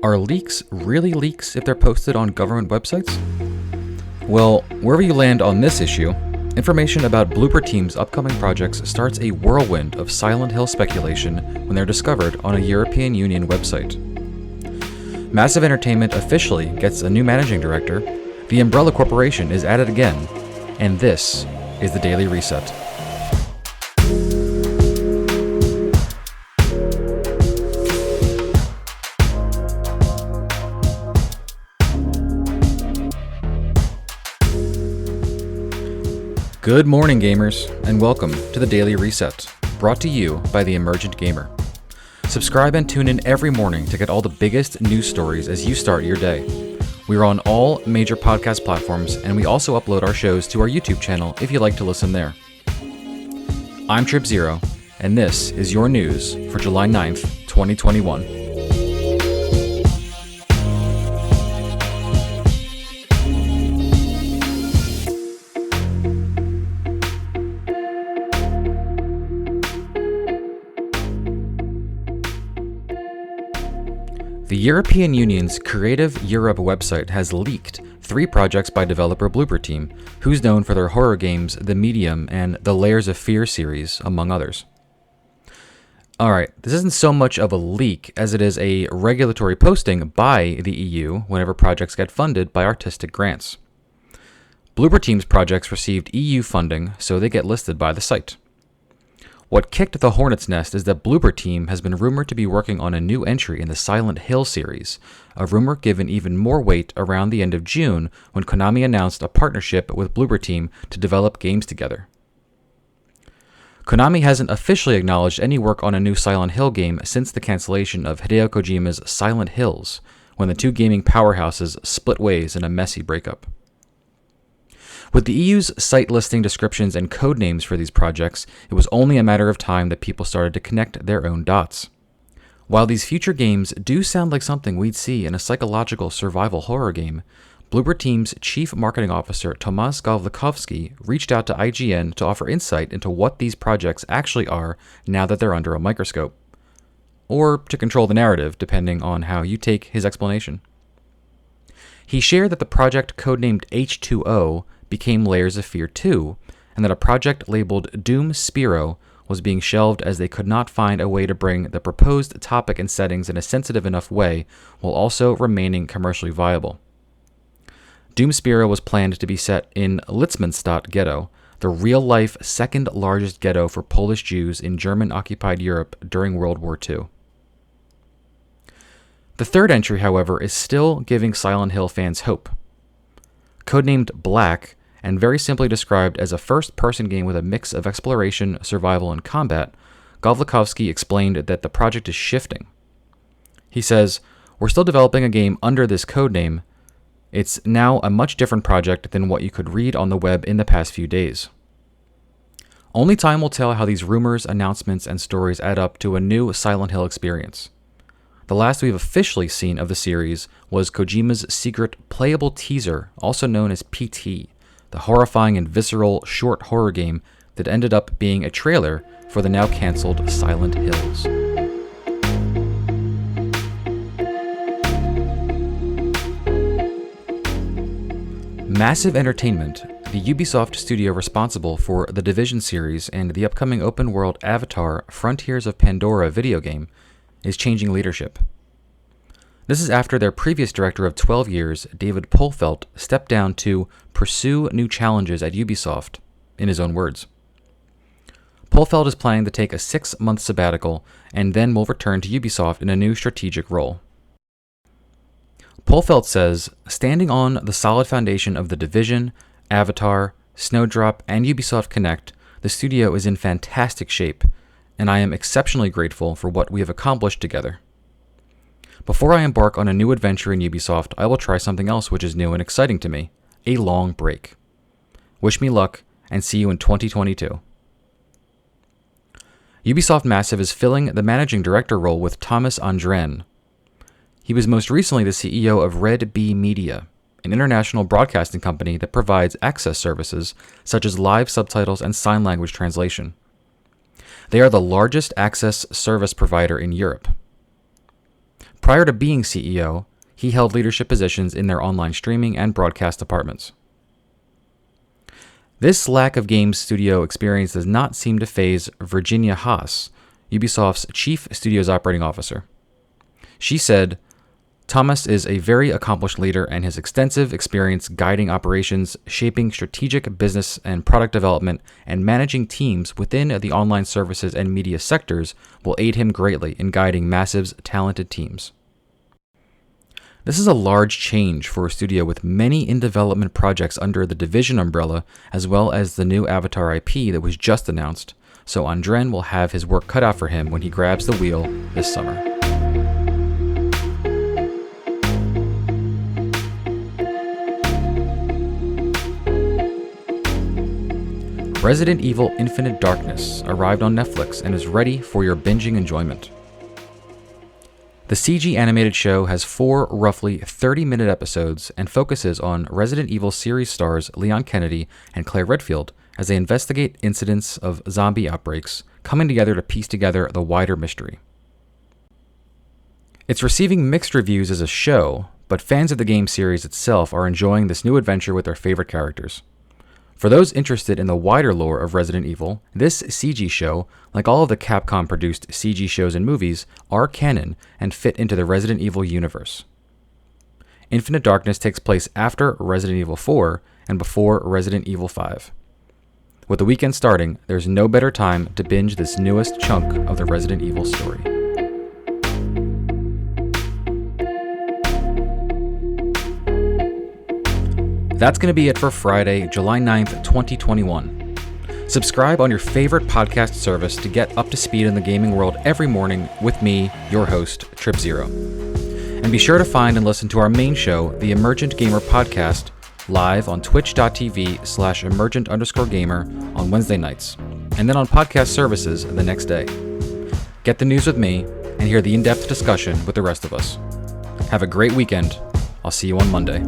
Are leaks really leaks if they're posted on government websites? Well, wherever you land on this issue, information about Bloober Team's upcoming projects starts a whirlwind of Silent Hill speculation when they're discovered on a European Union website. Massive Entertainment officially gets a new managing director, the Umbrella Corporation is at it again, and this is the Daily Reset. Good morning, gamers, and welcome to the Daily Reset, brought to you by the Emergent Gamer. Subscribe and tune in every morning to get all the biggest news stories as you start your day. We're on all major podcast platforms, and we also upload our shows to our YouTube channel if you like to listen there. I'm Trip Zero, and this is your news for July 9th, 2021. The European Union's Creative Europe website has leaked 3 projects by developer Bloober Team, who's known for their horror games The Medium and the Layers of Fear series, among others. Alright, this isn't so much of a leak as it is a regulatory posting by the EU whenever projects get funded by artistic grants. Bloober Team's projects received EU funding, so they get listed by the site. What kicked the hornet's nest is that Bloober Team has been rumored to be working on a new entry in the Silent Hill series, a rumor given even more weight around the end of June when Konami announced a partnership with Bloober Team to develop games together. Konami hasn't officially acknowledged any work on a new Silent Hill game since the cancellation of Hideo Kojima's Silent Hills, when the two gaming powerhouses split ways in a messy breakup. With the EU's site listing descriptions and code names for these projects, it was only a matter of time that people started to connect their own dots. While these future games do sound like something we'd see in a psychological survival horror game, Bloober Team's chief marketing officer Tomasz Gawlikowski reached out to IGN to offer insight into what these projects actually are now that they're under a microscope. Or to control the narrative, depending on how you take his explanation. He shared that the project codenamed H2O became Layers of Fear 2, and that a project labeled Doom Spiro was being shelved as they could not find a way to bring the proposed topic and settings in a sensitive enough way while also remaining commercially viable. Doom Spiro was planned to be set in Litzmannstadt Ghetto, the real-life second largest ghetto for Polish Jews in German-occupied Europe during World War II. The third entry, however, is still giving Silent Hill fans hope. Codenamed Black, and very simply described as a first-person game with a mix of exploration, survival, and combat, Gawlikowski explained that the project is shifting. He says, "We're still developing a game under this codename. It's now a much different project than what you could read on the web in the past few days." Only time will tell how these rumors, announcements, and stories add up to a new Silent Hill experience. The last we've officially seen of the series was Kojima's secret playable teaser, also known as PT, the horrifying and visceral short horror game that ended up being a trailer for the now cancelled Silent Hills. Massive Entertainment, the Ubisoft studio responsible for the Division series and the upcoming open-world Avatar Frontiers of Pandora video game, is changing leadership. This is after their previous director of 12 years, David Polfelt, stepped down to pursue new challenges at Ubisoft, in his own words. Polfelt is planning to take a 6-month sabbatical and then will return to Ubisoft in a new strategic role. Polfelt says, "Standing on the solid foundation of The Division, Avatar, Snowdrop, and Ubisoft Connect, the studio is in fantastic shape, and I am exceptionally grateful for what we have accomplished together. Before I embark on a new adventure in Ubisoft, I will try something else which is new and exciting to me, a long break. Wish me luck, and see you in 2022. Ubisoft Massive is filling the managing director role with Thomas Andren. He was most recently the CEO of Red Bee Media, an international broadcasting company that provides access services such as live subtitles and sign language translation. They are the largest access service provider in Europe. Prior to being CEO, he held leadership positions in their online streaming and broadcast departments. This lack of game studio experience does not seem to faze Virginia Haas, Ubisoft's chief studios operating officer. She said, "Thomas is a very accomplished leader, and his extensive experience guiding operations, shaping strategic business and product development, and managing teams within the online services and media sectors will aid him greatly in guiding Massive's talented teams." This is a large change for a studio with many in-development projects under the Division umbrella, as well as the new Avatar IP that was just announced, so Andren will have his work cut out for him when he grabs the wheel this summer. Resident Evil Infinite Darkness arrived on Netflix and is ready for your binging enjoyment. The CG animated show has 4 roughly 30-minute episodes and focuses on Resident Evil series stars Leon Kennedy and Claire Redfield as they investigate incidents of zombie outbreaks, coming together to piece together the wider mystery. It's receiving mixed reviews as a show, but fans of the game series itself are enjoying this new adventure with their favorite characters. For those interested in the wider lore of Resident Evil, this CG show, like all of the Capcom-produced CG shows and movies, are canon and fit into the Resident Evil universe. Infinite Darkness takes place after Resident Evil 4 and before Resident Evil 5. With the weekend starting, there's no better time to binge this newest chunk of the Resident Evil story. That's going to be it for Friday, July 9th, 2021. Subscribe on your favorite podcast service to get up to speed in the gaming world every morning with me, your host, Trip Zero. And be sure to find and listen to our main show, the Emergent Gamer Podcast, live on twitch.tv/emergent_gamer on Wednesday nights, and then on podcast services the next day. Get the news with me and hear the in-depth discussion with the rest of us. Have a great weekend. I'll see you on Monday.